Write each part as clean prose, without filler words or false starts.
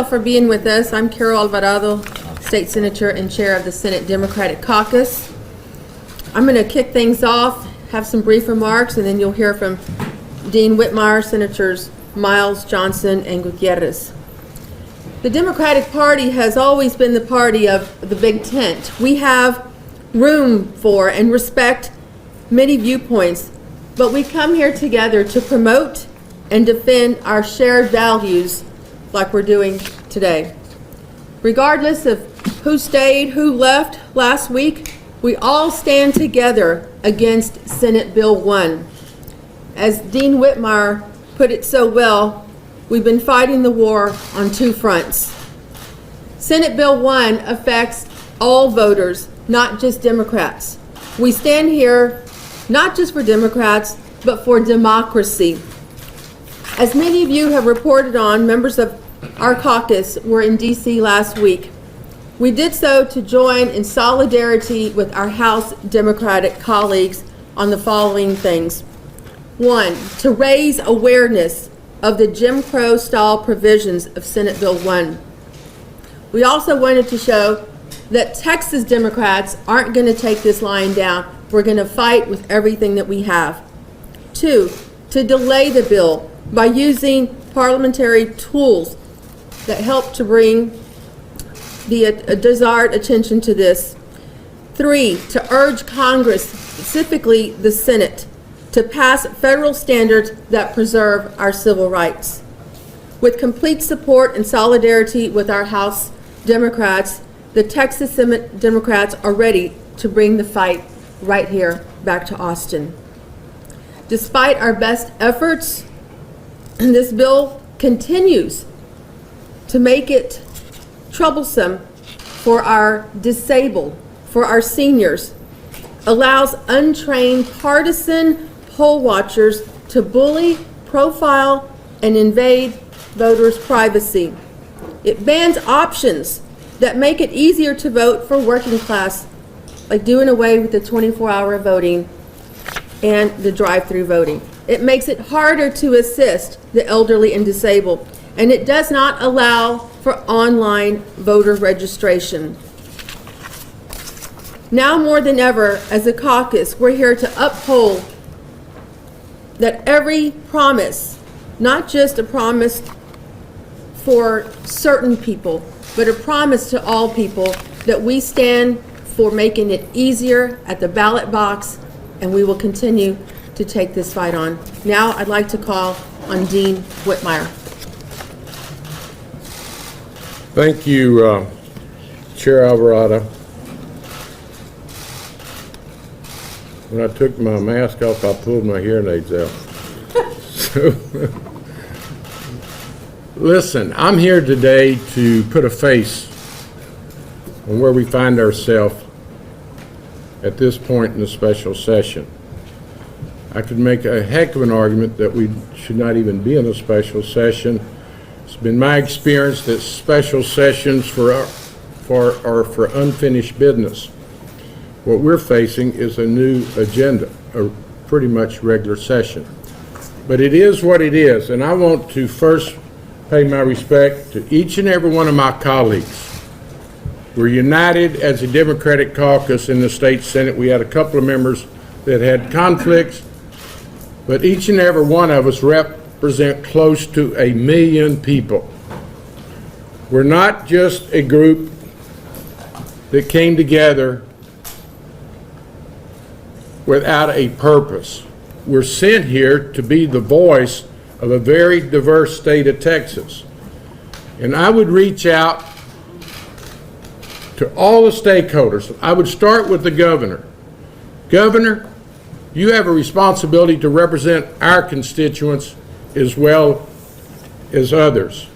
For being with us. I'm Carol Alvarado, State Senator and Chair of the Senate Democratic Caucus. I'm going to kick things off, have some brief remarks, and then you'll hear from Dean Whitmire, Senators Miles, Johnson, and Gutierrez. The Democratic Party has always been the party of the big tent. We have room for and respect many viewpoints, but we come here together to promote and defend our shared values like we're doing today. Regardless of who stayed, who left last week, we all stand together against Senate Bill 1. As Dean Whitmire put it so well, we've been fighting the war on two fronts. Senate Bill 1 affects all voters, not just Democrats. We stand here not just for Democrats, but for democracy. As many of you have reported on, members of our caucus were in D.C. last week. We did so to join in solidarity with our House Democratic colleagues on the following things. One, to raise awareness of the Jim Crow style provisions of Senate Bill 1. We also wanted to show that Texas Democrats aren't going to take this lying down. We're going to fight with everything that we have. Two, to delay the bill by using parliamentary tools that help to bring the desired attention to this. Three, to urge Congress, specifically the Senate, to pass federal standards that preserve our civil rights. With complete support and solidarity with our House Democrats, the Texas Democrats are ready to bring the fight right here back to Austin. Despite our best efforts, this bill continues to make it troublesome for our disabled, for our seniors, allows untrained partisan poll watchers to bully, profile, and invade voters' privacy. It bans options that make it easier to vote for working class, like doing away with the 24-hour voting and the drive-through voting. It makes it harder to assist the elderly and disabled, and it does not allow for online voter registration. Now more than ever, as a caucus, we're here to uphold that every promise, not just a promise for certain people, but a promise to all people, that we stand for making it easier at the ballot box, and we will continue to take this fight on. Now I'd like to call on Dean Whitmire. Thank you, Chair Alvarado. When I took my mask off, I pulled my hearing aids out. So, listen, I'm here today to put a face on where we find ourselves at this point in the special session. I could make a heck of an argument that we should not even be in a special session. It's been my experience that special sessions are for unfinished business. What we're facing is a new agenda, a pretty much regular session. But it is what it is, and I want to first pay my respect to each and every one of my colleagues. We're united as a Democratic caucus in the state Senate. We had a couple of members that had conflicts, but each and every one of us represent close to 1 million people. We're not just a group that came together without a purpose. We're sent here to be the voice of a very diverse state of Texas. And I would reach out to all the stakeholders. I would start with the governor. Governor, you have a responsibility to represent our constituents as well as others.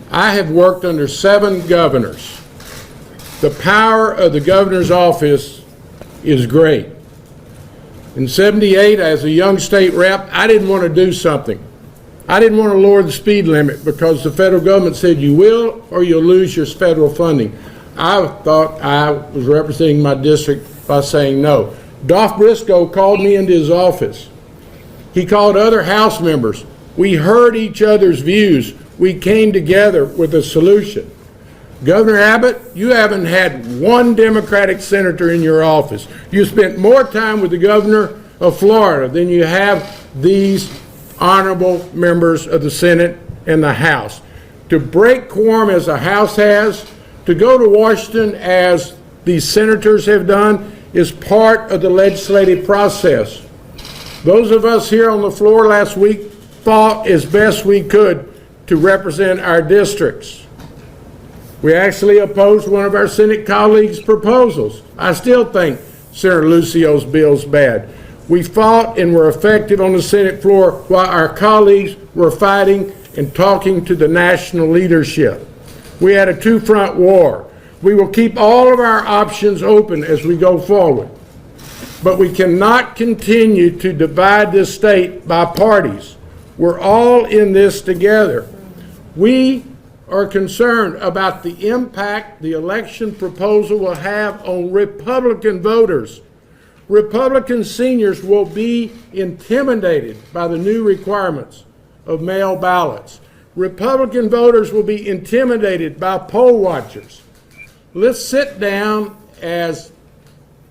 I have worked under 7 governors. The power of the governor's office is great. In '78, as a young state rep, I didn't want to do something. I didn't want to lower the speed limit because the federal government said you will or you'll lose your federal funding. I thought I was representing my district by saying no. Dolph Briscoe called me into his office. He called other House members. We heard each other's views. we came together with a solution. Governor Abbott, you haven't had one Democratic senator in your office. You spent more time with the governor of Florida than you have these honorable members of the Senate and the House. To break quorum as the House has, to go to Washington as these senators have done, is part of the legislative process. Those of us here on the floor last week fought as best we could to represent our districts. We actually opposed one of our Senate colleagues' proposals. I still think Senator Lucio's bill's bad. We fought and were effective on the Senate floor while our colleagues were fighting and talking to the national leadership. We had a two-front war. We will keep all of our options open as we go forward. But we cannot continue to divide this state by parties. We're all in this together. We are concerned about the impact the election proposal will have on Republican voters. Republican seniors will be intimidated by the new requirements of mail ballots. Republican voters will be intimidated by poll watchers. Let's sit down as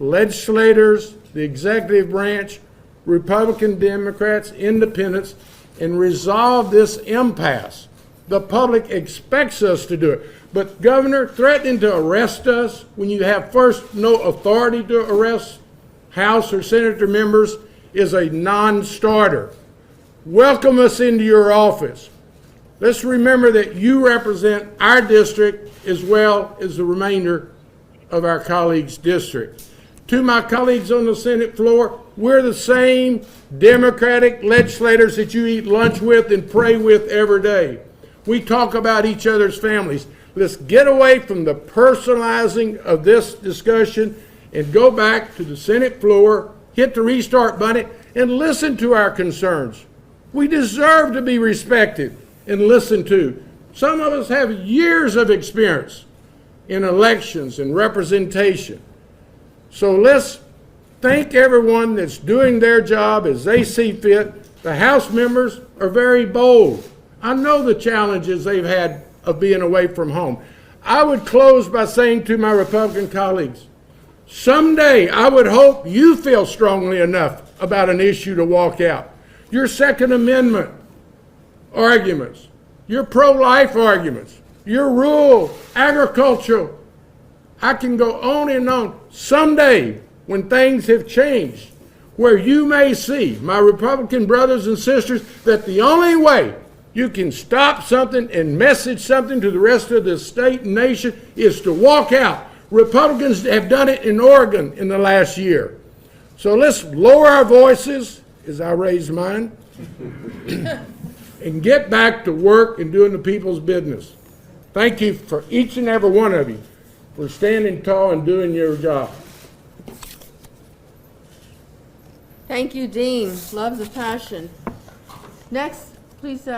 legislators, the executive branch, Republican, Democrats, independents, and resolve this impasse. The public expects us to do it. But Governor, threatening to arrest us when you have first no authority to arrest House or Senator members is a non-starter. Welcome us into your office. Let's remember that you represent our district as well as the remainder of our colleagues' district. To my colleagues on the Senate floor, we're the same Democratic legislators that you eat lunch with and pray with every day. We talk about each other's families. Let's get away from the personalizing of this discussion and go back to the Senate floor, hit the restart button, and listen to our concerns. We deserve to be respected and listened to. Some of us have years of experience in elections and representation. So let's thank everyone that's doing their job as they see fit. The House members are very bold. I know the challenges they've had of being away from home. I would close by saying to my Republican colleagues, someday I would hope you feel strongly enough about an issue to walk out. Your Second Amendment arguments, your pro-life arguments, your rural, agricultural, I can go on and on. Someday, when things have changed, where you may see, my Republican brothers and sisters, that the only way you can stop something and message something to the rest of the state and nation is to walk out. Republicans have done it in Oregon in the last year. So let's lower our voices, as I raise mine, and get back to work and doing the people's business. Thank you for each and every one of you for standing tall and doing your job. Thank you, Dean. Love the passion. Next, please,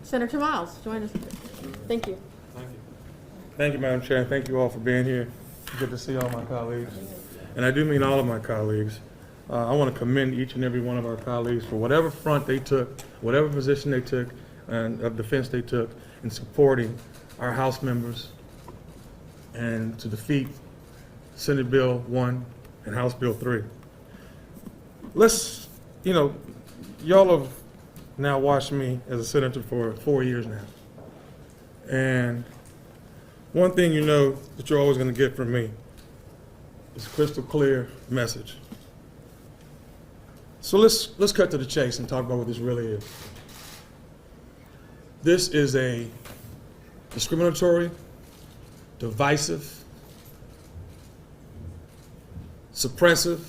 Senator Miles, join us. Thank you. Thank you, Madam Chair. Thank you all for being here. Good to see all my colleagues. And I do mean all of my colleagues. I want to commend each and every one of our colleagues for whatever front they took, whatever position they took, and of defense they took in supporting our House members and to defeat Senate Bill 1 and House Bill 3. Let's, y'all have now watched me as a senator for 4 years now. And one thing you know that you're always going to get from me is a crystal clear message. So let's cut to the chase and talk about what this really is. This is a discriminatory, divisive, suppressive,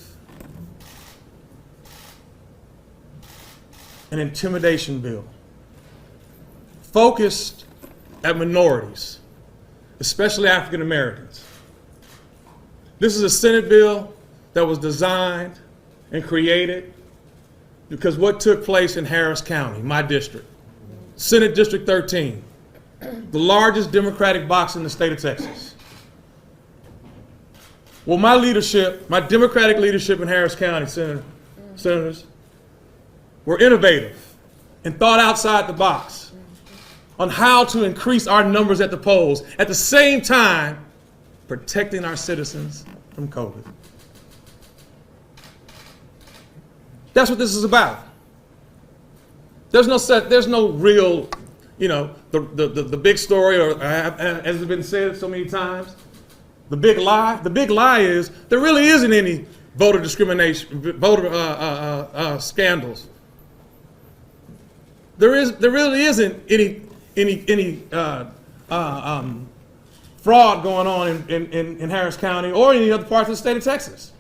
an intimidation bill focused at minorities, especially African Americans. This is a Senate bill that was designed and created because what took place in Harris County, my district, Senate District 13, the largest Democratic box in the state of Texas. Well, my leadership, my Democratic leadership in Harris County, senators, were innovative and thought outside the box on how to increase our numbers at the polls, at the same time protecting our citizens from COVID. That's what this is about. There's no real, the big story, or as has been said so many times, the big lie. The big lie is there really isn't any voter discrimination, voter scandals. There really isn't any fraud going on in Harris County or any other parts of the state of Texas.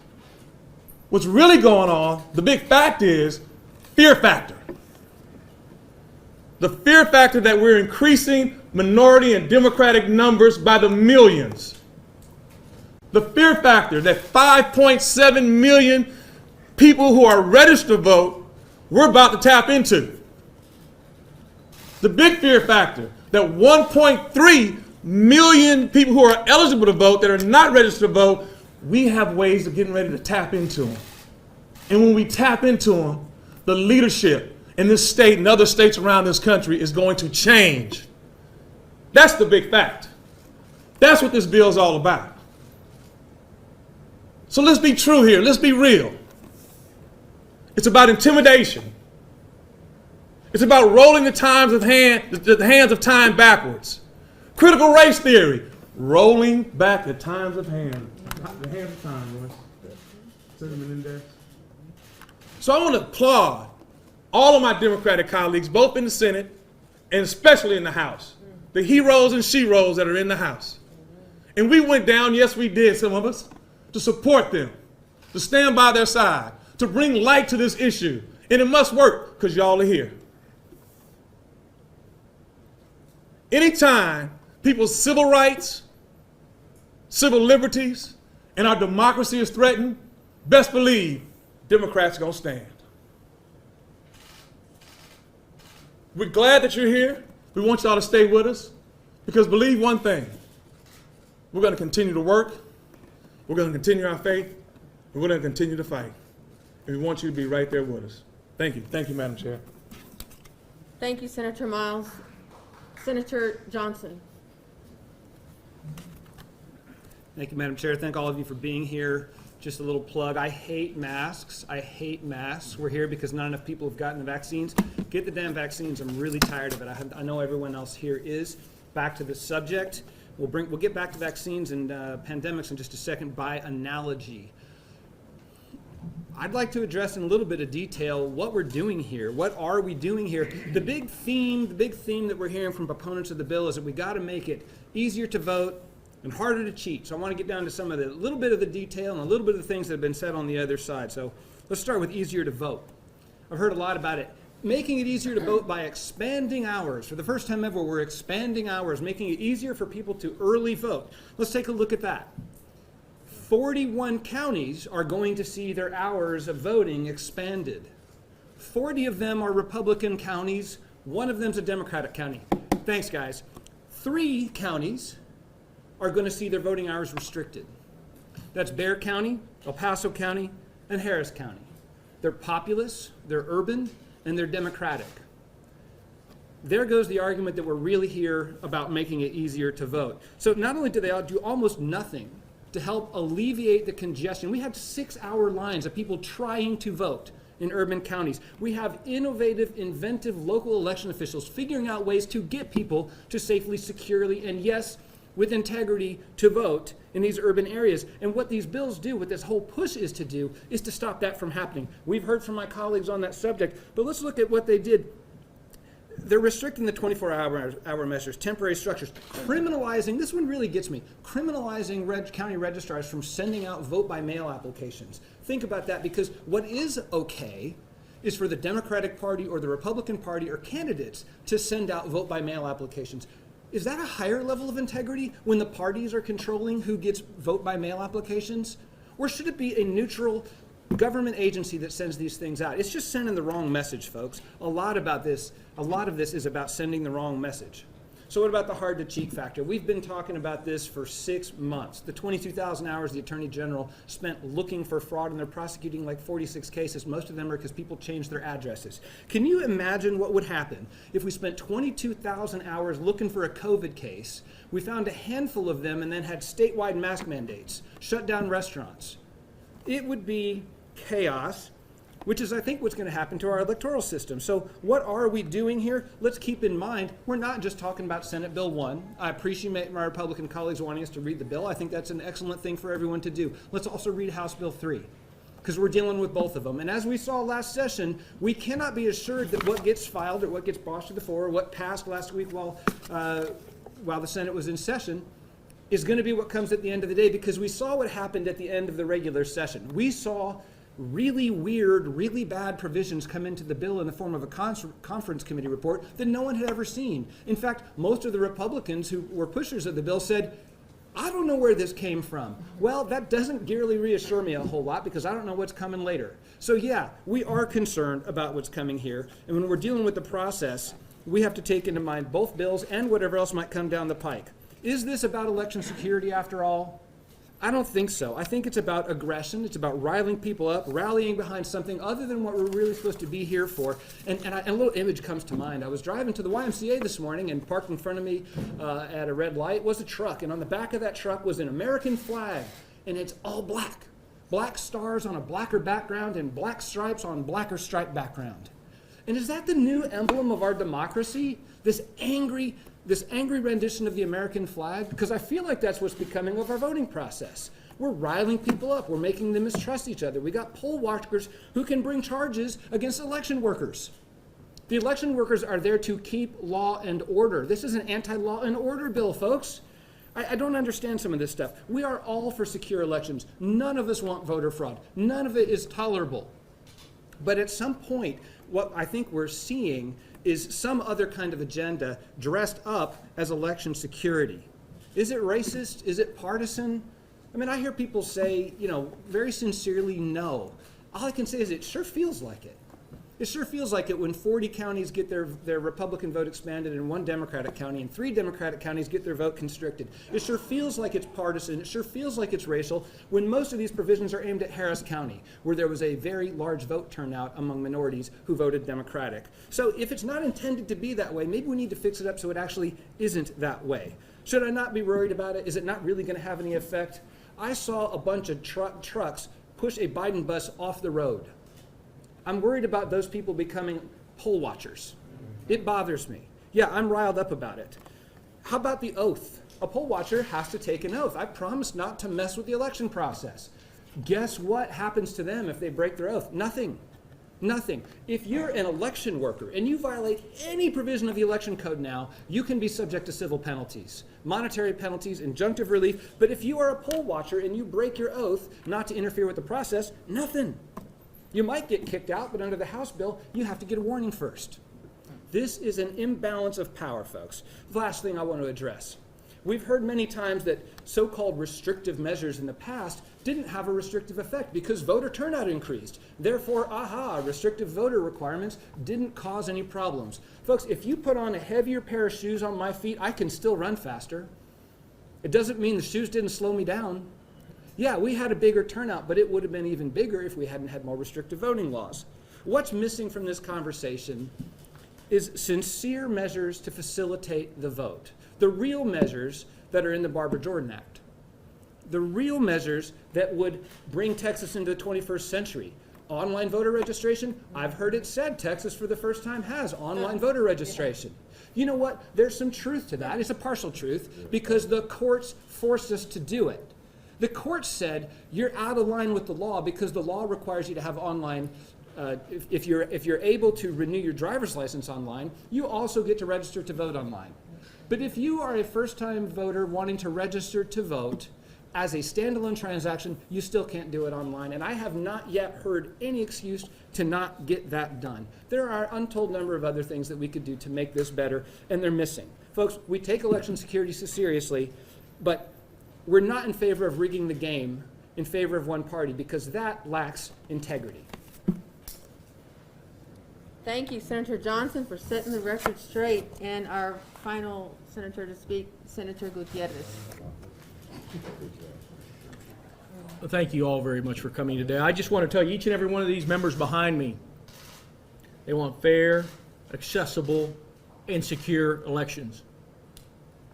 What's really going on, the big fact is fear factor. The fear factor that we're increasing minority and Democratic numbers by the millions. The fear factor that 5.7 million people who are registered to vote, we're about to tap into. The big fear factor that 1.3 million people who are eligible to vote that are not registered to vote, we have ways of getting ready to tap into them. And when we tap into them, the leadership in this state and other states around this country is going to change. That's the big fact. That's what this bill is all about. So let's be true here. Let's be real. It's about intimidation. It's about rolling the hands of time backwards. Critical race theory, rolling back the hands of time. Royce. Cinnamon index. So I want to applaud all of my Democratic colleagues, both in the Senate and especially in the House. The heroes and sheroes that are in the House. And we went down, yes we did, some of us, to support them, to stand by their side, to bring light to this issue. And it must work, because y'all are here. Anytime people's civil rights, civil liberties, and our democracy is threatened, best believe Democrats are going to stand. We're glad that you're here. We want y'all to stay with us, because believe one thing, we're going to continue to work, we're going to continue our faith, and we're going to continue to fight. And we want you to be right there with us. Thank you. Thank you, Madam Chair. Thank you, Senator Miles. Senator Johnson. Thank you, Madam Chair. Thank all of you for being here. Just a little plug. I hate masks. I hate masks. We're here because not enough people have gotten the vaccines. Get the damn vaccines. I'm really tired of it. I know everyone else here is. Back to the subject. We'll get back to vaccines and pandemics in just a second by analogy. I'd like to address in a little bit of detail what we're doing here. What are we doing here? The big theme that we're hearing from proponents of the bill is that we got to make it easier to vote and harder to cheat. So I want to get down to some of the little bit of the detail and a little bit of the things that have been said on the other side. So let's start with easier to vote. I've heard a lot about it. Making it easier to vote by expanding hours. For the first time ever, we're expanding hours, making it easier for people to early vote. Let's take a look at that. 41 counties are going to see their hours of voting expanded. 40 of them are Republican counties. One of them's a Democratic county. Thanks, guys. 3 counties are going to see their voting hours restricted. That's Bexar County, El Paso County, and Harris County. They're populous, they're urban, and they're Democratic. There goes the argument that we're really here about making it easier to vote. So not only do they do almost nothing to help alleviate the congestion. We have 6-hour lines of people trying to vote in urban counties. We have innovative, inventive local election officials figuring out ways to get people to safely, securely, and yes, with integrity to vote in these urban areas. And what these bills do, what this whole push is to do, is to stop that from happening. We've heard from my colleagues on that subject, but let's look at what they did. They're restricting the 24-hour measures, temporary structures, criminalizing, this one really gets me, criminalizing county registrars from sending out vote-by-mail applications. Think about that, because what is okay is for the Democratic Party or the Republican Party or candidates to send out vote-by-mail applications. Is that a higher level of integrity when the parties are controlling who gets vote-by-mail applications? Or should it be a neutral government agency that sends these things out? It's just sending the wrong message, folks. A lot of this is about sending the wrong message. So what about the hard to cheat factor? We've been talking about this for 6 months. The 22,000 hours the Attorney General spent looking for fraud, and they're prosecuting like 46 cases. Most of them are because people changed their addresses. Can you imagine what would happen if we spent 22,000 hours looking for a COVID case, we found a handful of them, and then had statewide mask mandates, shut down restaurants? It would be chaos, which is, I think, what's going to happen to our electoral system. So what are we doing here? Let's keep in mind, we're not just talking about Senate Bill 1. I appreciate my Republican colleagues wanting us to read the bill. I think that's an excellent thing for everyone to do. Let's also read House Bill 3, because we're dealing with both of them. And as we saw last session, we cannot be assured that what gets filed or what gets brought to the floor or what passed last week while the Senate was in session is going to be what comes at the end of the day, because we saw what happened at the end of the regular session. We saw really weird, really bad provisions come into the bill in the form of a conference committee report that no one had ever seen. In fact, most of the Republicans who were pushers of the bill said, I don't know where this came from. Well, that doesn't really reassure me a whole lot, because I don't know what's coming later. So yeah, we are concerned about what's coming here. And when we're dealing with the process, we have to take into mind both bills and whatever else might come down the pike. Is this about election security after all? I don't think so. I think it's about aggression. It's about riling people up, rallying behind something other than what we're really supposed to be here for. And a little image comes to mind. I was driving to the YMCA this morning, and parked in front of me at a red light was a truck. And on the back of that truck was an American flag, and it's all black. Black stars on a blacker background and black stripes on blacker stripe background. And is that the new emblem of our democracy? This angry rendition of the American flag? Because I feel like that's what's becoming of our voting process. We're riling people up. We're making them mistrust each other. We got poll watchers who can bring charges against election workers. The election workers are there to keep law and order. This is an anti-law and order bill, folks. I don't understand some of this stuff. We are all for secure elections. None of us want voter fraud. None of it is tolerable. But at some point, what I think we're seeing is some other kind of agenda dressed up as election security. Is it racist? Is it partisan? I mean, I hear people say, very sincerely, no. All I can say is it sure feels like it. It sure feels like it when 40 counties get their Republican vote expanded and 1 Democratic county, and 3 Democratic counties get their vote constricted. It sure feels like it's partisan. It sure feels like it's racial when most of these provisions are aimed at Harris County, where there was a very large vote turnout among minorities who voted Democratic. So if it's not intended to be that way, maybe we need to fix it up so it actually isn't that way. Should I not be worried about it? Is it not really going to have any effect? I saw a bunch of trucks push a Biden bus off the road. I'm worried about those people becoming poll watchers. It bothers me. Yeah, I'm riled up about it. How about the oath? A poll watcher has to take an oath. I promise not to mess with the election process. Guess what happens to them if they break their oath? Nothing. Nothing. If you're an election worker and you violate any provision of the election code now, you can be subject to civil penalties, monetary penalties, injunctive relief. But if you are a poll watcher and you break your oath not to interfere with the process, nothing. You might get kicked out, but under the House bill, you have to get a warning first. This is an imbalance of power, folks. The last thing I want to address. We've heard many times that so-called restrictive measures in the past didn't have a restrictive effect because voter turnout increased. Therefore, restrictive voter requirements didn't cause any problems. Folks, if you put on a heavier pair of shoes on my feet, I can still run faster. It doesn't mean the shoes didn't slow me down. Yeah, we had a bigger turnout, but it would have been even bigger if we hadn't had more restrictive voting laws. What's missing from this conversation is sincere measures to facilitate the vote. The real measures that are in the Barbara Jordan Act. The real measures that would bring Texas into the 21st century. Online voter registration, I've heard it said Texas for the first time has online voter registration. You know what? There's some truth to that. It's a partial truth because the courts forced us to do it. The court said you're out of line with the law because the law requires you to have online. If you're able to renew your driver's license online, you also get to register to vote online. But if you are a first-time voter wanting to register to vote as a standalone transaction, you still can't do it online. And I have not yet heard any excuse to not get that done. There are an untold number of other things that we could do to make this better, and they're missing. Folks, we take election security so seriously, but we're not in favor of rigging the game in favor of one party because that lacks integrity. Thank you, Senator Johnson, for setting the record straight. And our final senator to speak, Senator Gutierrez. Thank you all very much for coming today. I just want to tell you, each and every one of these members behind me, they want fair, accessible, and secure elections.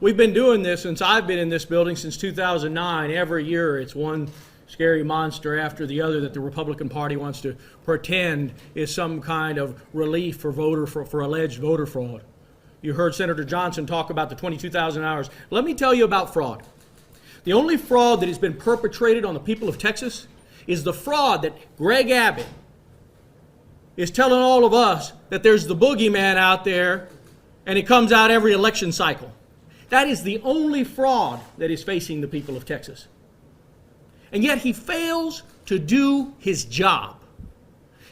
We've been doing this since I've been in this building since 2009. Every year it's one scary monster after the other that the Republican Party wants to pretend is some kind of relief for alleged voter fraud. You heard Senator Johnson talk about the 22,000 hours. Let me tell you about fraud. The only fraud that has been perpetrated on the people of Texas is the fraud that Greg Abbott is telling all of us that there's the boogeyman out there and it comes out every election cycle. That is the only fraud that is facing the people of Texas. And yet he fails to do his job.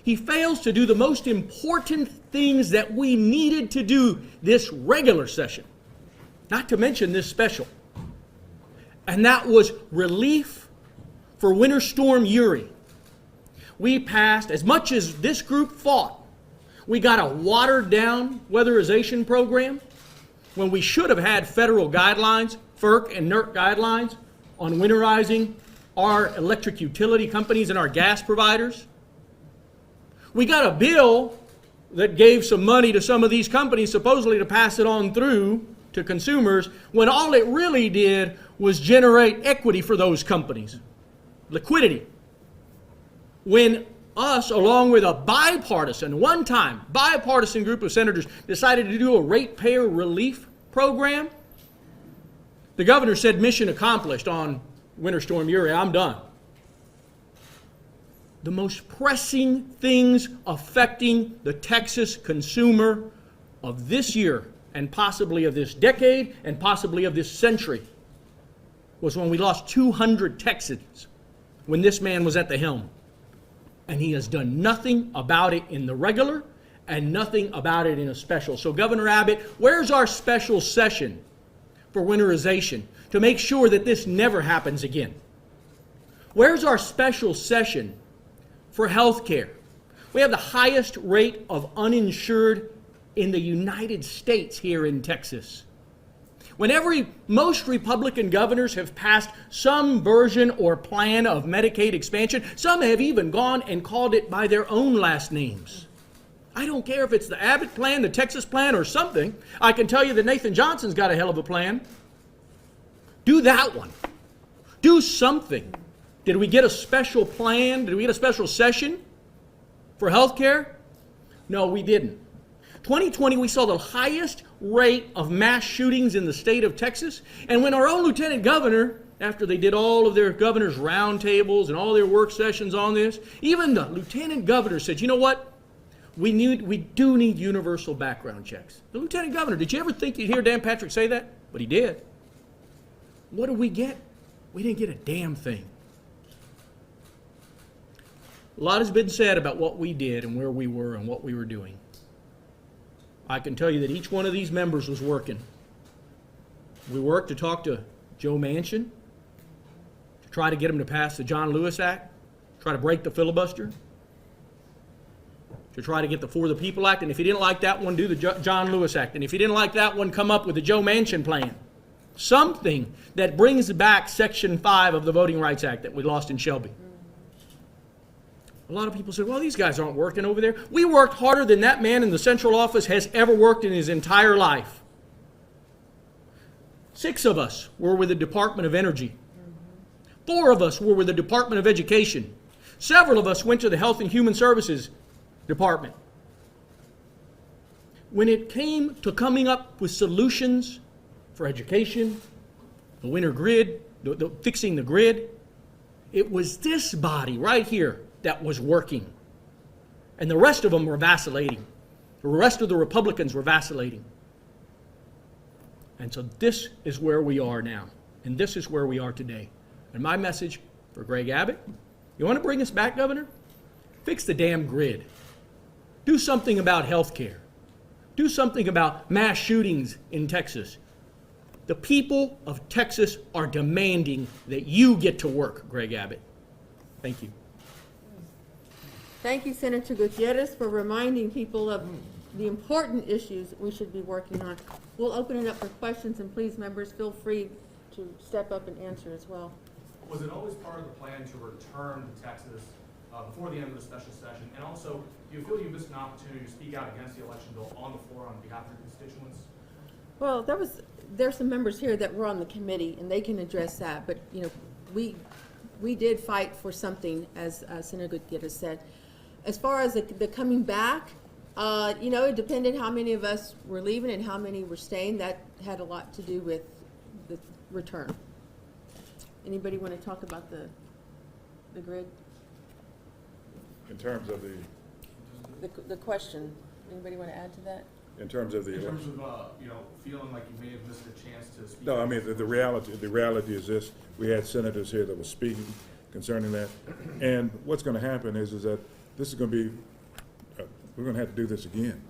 He fails to do the most important things that we needed to do this regular session, not to mention this special. And that was relief for Winter Storm Uri. We passed, as much as this group fought, we got a watered-down weatherization program when we should have had federal guidelines, FERC and NERC guidelines, on winterizing our electric utility companies and our gas providers. We got a bill that gave some money to some of these companies, supposedly to pass it on through to consumers, when all it really did was generate equity for those companies, liquidity. When us, along with a one-time bipartisan group of senators, decided to do a ratepayer relief program, the governor said, mission accomplished on Winter Storm Uri, I'm done. The most pressing things affecting the Texas consumer of this year and possibly of this decade and possibly of this century was when we lost 200 Texans when this man was at the helm. And he has done nothing about it in the regular and nothing about it in a special. So Governor Abbott, where's our special session for winterization to make sure that this never happens again? Where's our special session for health care? We have the highest rate of uninsured in the United States here in Texas. Most Republican governors have passed some version or plan of Medicaid expansion. Some have even gone and called it by their own last names. I don't care if it's the Abbott plan, the Texas plan, or something. I can tell you that Nathan Johnson's got a hell of a plan. Do that one. Do something. Did we get a special plan? Did we get a special session for health care? No, we didn't. 2020, we saw the highest rate of mass shootings in the state of Texas. And when our own lieutenant governor, after they did all of their governor's roundtables and all their work sessions on this, even the lieutenant governor said, you know what? We do need universal background checks. The lieutenant governor, did you ever think you'd hear Dan Patrick say that? But he did. What did we get? We didn't get a damn thing. A lot has been said about what we did and where we were and what we were doing. I can tell you that each one of these members was working. We worked to talk to Joe Manchin, to try to get him to pass the John Lewis Act, try to break the filibuster, to try to get the For the People Act, and if you didn't like that one, do the John Lewis Act, and if you didn't like that one, come up with the Joe Manchin plan. Something that brings back Section 5 of the Voting Rights Act that we lost in Shelby. A lot of people said, well, these guys aren't working over there. We worked harder than that man in the central office has ever worked in his entire life. 6 of us were with the Department of Energy. 4 of us were with the Department of Education. Several of us went to the Health and Human Services Department. When it came to coming up with solutions for education, the winter grid, fixing the grid, it was this body right here that was working. And the rest of them were vacillating. The rest of the Republicans were vacillating. And so this is where we are now. And this is where we are today. And my message for Greg Abbott, you want to bring us back, Governor? Fix the damn grid. Do something about health care. Do something about mass shootings in Texas. The people of Texas are demanding that you get to work, Greg Abbott. Thank you. Thank you, Senator Gutierrez, for reminding people of the important issues we should be working on. We'll open it up for questions, and please, members, feel free to step up and answer as well. Was it always part of the plan to return to Texas before the end of the special session? And also, do you feel you missed an opportunity to speak out against the election bill on the floor on behalf of your constituents? Well, there's some members here that were on the committee, and they can address that, but, you know, we did fight for something, as Senator Gutierrez said. As far as the coming back, you know, it depended how many of us were leaving and how many were staying. That had a lot to do with the return. Anybody want to talk about the grid? In terms of The question, anybody want to add to that? in terms of the In terms election. of, you know, feeling like you may have missed a chance to speak? No, I mean, the reality is this, we had senators here that were speaking concerning that. And what's gonna happen is that this is gonna be, we're gonna have to do this again,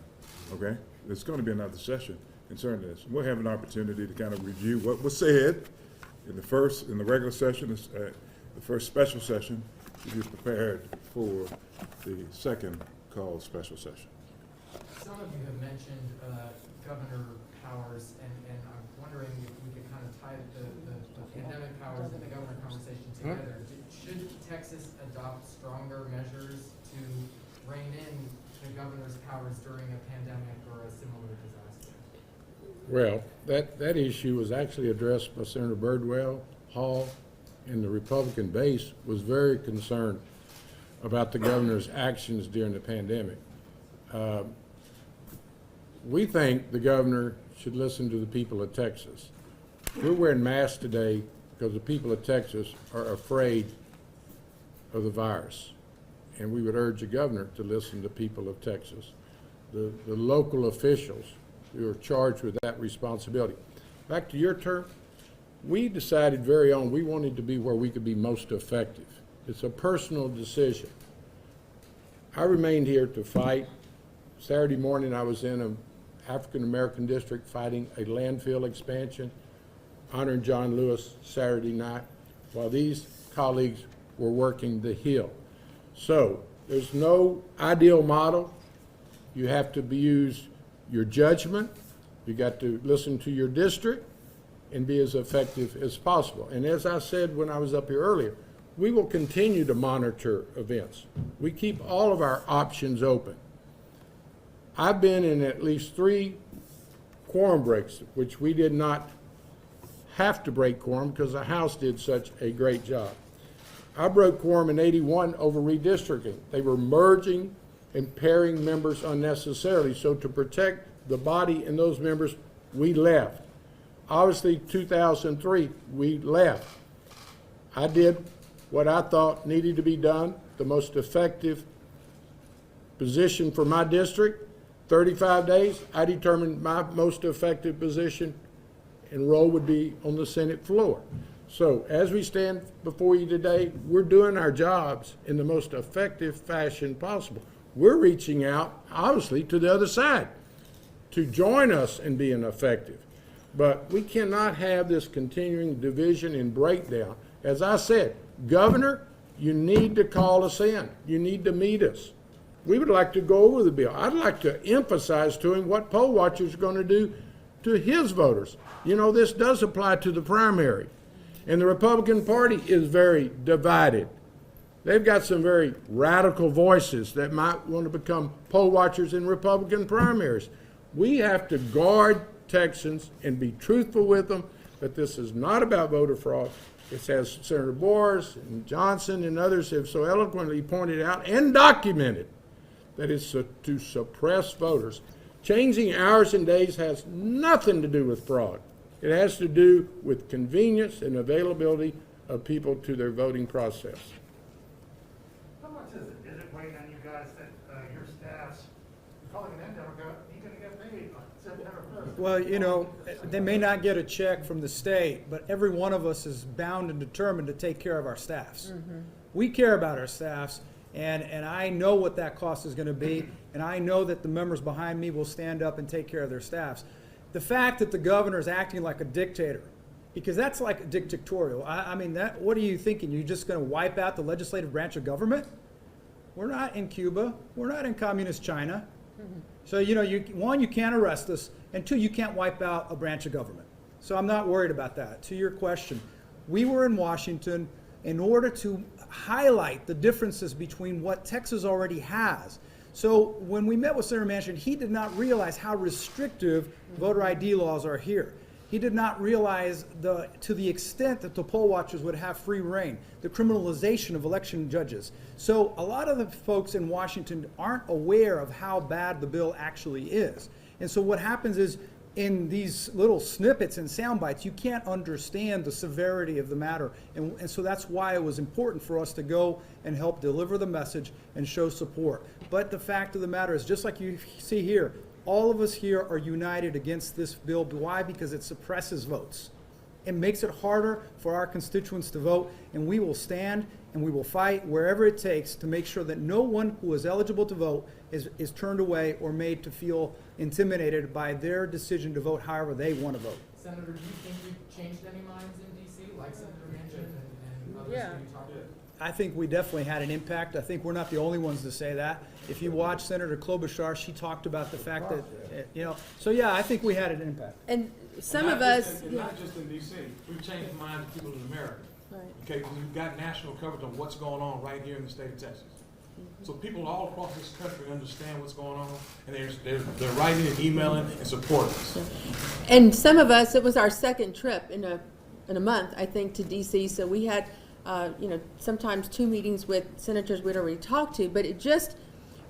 okay? There's gonna be another session concerning this. We'll have an opportunity to kind of review what was said in the regular session, the first special session, to be prepared for the second called special session. Some of you have mentioned governor powers, and I'm wondering if we could kind of tie the pandemic powers and the governor conversation together. Should Texas adopt stronger measures to rein in the governor's powers during a pandemic or a similar disaster? Well, that issue was actually addressed by Senator Birdwell, Hall, and the Republican base was very concerned about the governor's actions during the pandemic. We think the governor should listen to the people of Texas. We're wearing masks today because the people of Texas are afraid of the virus. And we would urge the governor to listen to people of Texas, the local officials who are charged with that responsibility. Back to your term, we decided very on we wanted to be where we could be most effective. It's a personal decision. I remained here to fight. Saturday morning, I was in an African-American district fighting a landfill expansion, honoring John Lewis Saturday night, while these colleagues were working the Hill. So there's no ideal model. You have to use your judgment. You got to listen to your district and be as effective as possible. And as I said when I was up here earlier, we will continue to monitor events. We keep all of our options open. I've been in at least 3 quorum breaks, which we did not have to break quorum because the House did such a great job. I broke quorum in '81 over redistricting. They were merging and pairing members unnecessarily. So to protect the body and those members, we left. Obviously, 2003, we left. I did what I thought needed to be done, the most effective position for my district. 35 days, I determined my most effective position and role would be on the Senate floor. So as we stand before you today, we're doing our jobs in the most effective fashion possible. We're reaching out, obviously, to the other side to join us in being effective. But we cannot have this continuing division and breakdown. As I said, Governor, you need to call us in. You need to meet us. We would like to go over the bill. I'd like to emphasize to him what poll watchers are going to do to his voters. You know, this does apply to the primary. And the Republican Party is very divided. They've got some very radical voices that might want to become poll watchers in Republican primaries. We have to guard Texans and be truthful with them that this is not about voter fraud. It's as Senator Boers and Johnson and others have so eloquently pointed out and documented, that is to suppress voters. Changing hours and days has nothing to do with fraud. It has to do with convenience and availability of people to their voting process. How much is it weighing on you guys that your staffs, Republican and Democrat, ain't gonna get paid on September 1st? Well, you know, they may not get a check from the state, but every one of us is bound and determined to take care of our staffs. We care about our staffs, and I know what that cost is going to be, and I know that the members behind me will stand up and take care of their staffs. The fact that the governor is acting like a dictator, because that's like dictatorial. I mean, what are you thinking? You're just going to wipe out the legislative branch of government? We're not in Cuba. We're not in communist China. So, one, you can't arrest us, and two, you can't wipe out a branch of government. So I'm not worried about that. To your question, we were in Washington in order to highlight the differences between what Texas already has. So when we met with Senator Manchin, he did not realize how restrictive voter ID laws are here. He did not realize to the extent that the poll watchers would have free reign, the criminalization of election judges. So a lot of the folks in Washington aren't aware of how bad the bill actually is. And so what happens is, in these little snippets and sound bites, you can't understand the severity of the matter. And so that's why it was important for us to go and help deliver the message and show support. But the fact of the matter is, just like you see here, all of us here are united against this bill. Why? Because it suppresses votes. It makes it harder for our constituents to vote, and we will stand and we will fight wherever it takes to make sure that no one who is eligible to vote is turned away or made to feel intimidated by their decision to vote however they want to vote. Senator, do you think you've changed any minds in D.C., like Senator Manchin and others Yeah. who you talked with? I think we definitely had an impact. I think we're not the only ones to say that. If you watch Senator Klobuchar, she talked about the fact that, so yeah, I think we had an impact. And some of Not us, just in- yeah, Not just in DC, we've changed the minds of people in America. right. Okay, because we've got national coverage of what's going on right here in the state of Texas. So people all across this country understand what's going on, and they're writing and emailing and supporting us. And some of us, it was our second trip in a month, I think, to DC. So we had, sometimes 2 meetings with senators we'd already talked to, but it just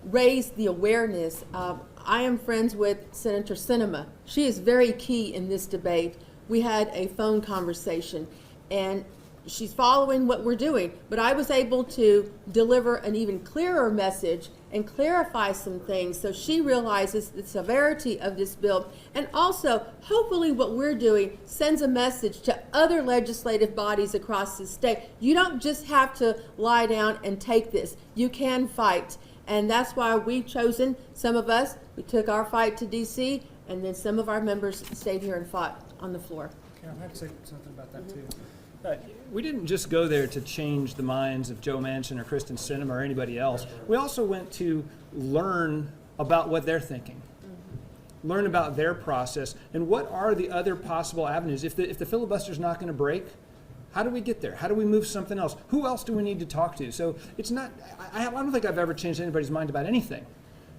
raised the awareness. I am friends with Senator Sinema. She is very key in this debate. We had a phone conversation, and she's following what we're doing, but I was able to deliver an even clearer message and clarify some things so she realizes the severity of this bill. And also, hopefully what we're doing sends a message to other legislative bodies across the state. You don't just have to lie down and take this. You can fight. And that's why we've chosen, some of us, we took our fight to DC, and then some of our members stayed here and fought on the floor. Carol, I have to say something about that too. We didn't just go there to change the minds of Joe Manchin or Kristen Sinema or anybody else. We also went to learn about what they're thinking, learn about their process, and what are the other possible avenues. If the filibuster's not going to break, how do we get there? How do we move something else? Who else do we need to talk to? So it's not, I don't think I've ever changed anybody's mind about anything.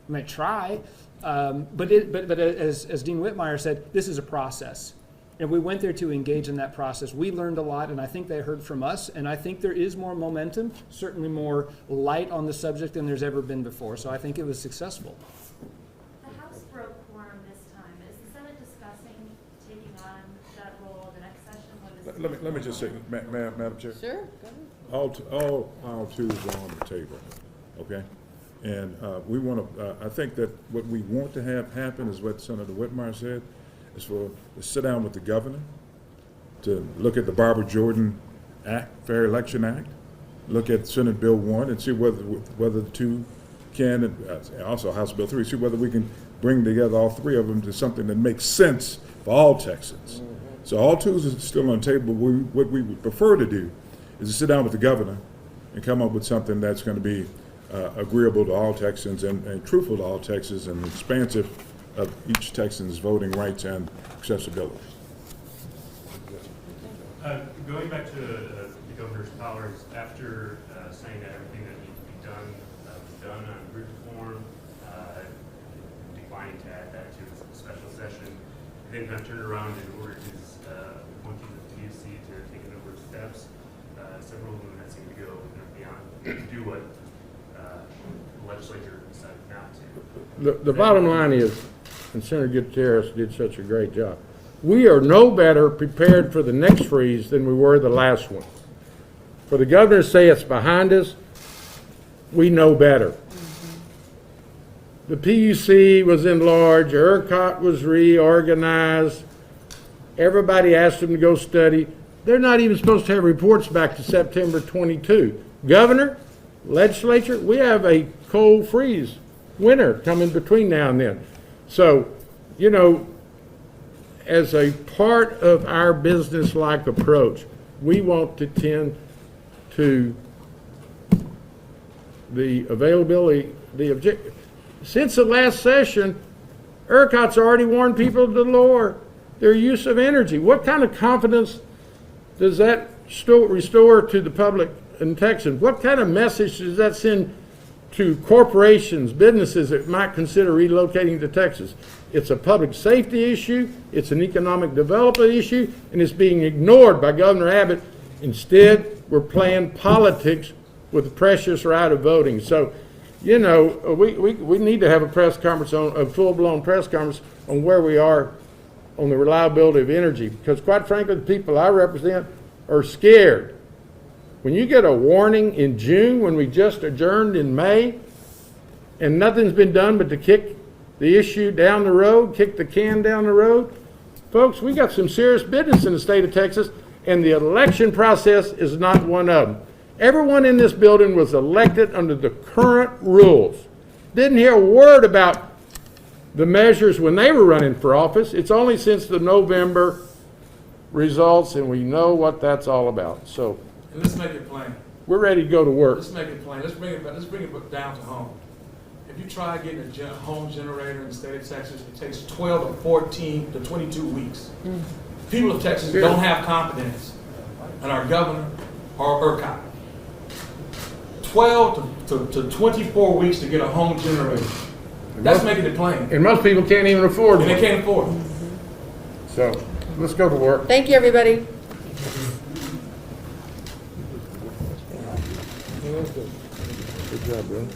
I might try, but as Dean Whitmire said, this is a process. And we went there to engage in that process. We learned a lot, and I think they heard from us, and I think there is more momentum, certainly more light on the subject than there's ever been before. So I think it was successful. The House broke quorum this time. Is the Senate discussing taking on that role the next session? When this Let me just say, Madam Chair, Sure, go ahead. all aisle twos are on the table, okay? And we want to, I think that what we want to have happen is what Senator Whitmire said, is to sit down with the governor, to look at the Barbara Jordan Act, Fair Election Act, look at Senate Bill 1 and see whether the two can, and also House Bill 3, see whether we can bring together all 3 of them to something that makes sense for all Texans. So all twos are still on the table. What we would prefer to do is to sit down with the governor and come up with something that's going to be agreeable to all Texans and truthful to all Texans and expansive of each Texan's voting rights and accessibility. Going back to the governor's powers, after saying that everything that needs to be done was done on group reform, declining to add that to the special session, then kind of turned around and ordered his appointee to the PUC to take a number of steps, several of them that seem to go beyond to do what the legislature decided not to. The bottom line is, and Senator Gutierrez did such a great job, we are no better prepared for the next freeze than we were the last one. For the governor to say it's behind us, we know better. The PUC was enlarged, ERCOT was reorganized, everybody asked them to go study. They're not even supposed to have reports back to September 22. Governor, legislature, we have a cold freeze winter coming between now and then. So, as a part of our business-like approach, we want to tend to the availability, since the last session, ERCOT's already warned people to lower their use of energy. What kind of confidence does that restore to the public in Texas? What kind of message does that send to corporations, businesses that might consider relocating to Texas? It's a public safety issue, it's an economic development issue, and it's being ignored by Governor Abbott. Instead, we're playing politics with the precious right of voting. So, you know, we need to have a press conference, a full-blown press conference on where we are on the reliability of energy, because quite frankly, the people I represent are scared. When you get a warning in June, when we just adjourned in May, and nothing's been done but to kick the issue down the road, kick the can down the road, folks, we got some serious business in the state of Texas, and the election process is not one of them. Everyone in this building was elected under the current rules. Didn't hear a word about the measures when they were running for office. It's only since the November results, and we know what that's all about. So And let's make it plain. we're ready to go to work. Let's make it plain. Let's bring it down to home. If you try getting a home generator in the state of Texas, it takes 12 to 14 to 22 weeks. People of Texas don't have confidence in our governor or ERCOT. 12 to 24 weeks to get a home generator. That's making it plain. And most people can't even afford And they one. can't afford it. So let's go to work. Thank you, everybody. Good job, Bill.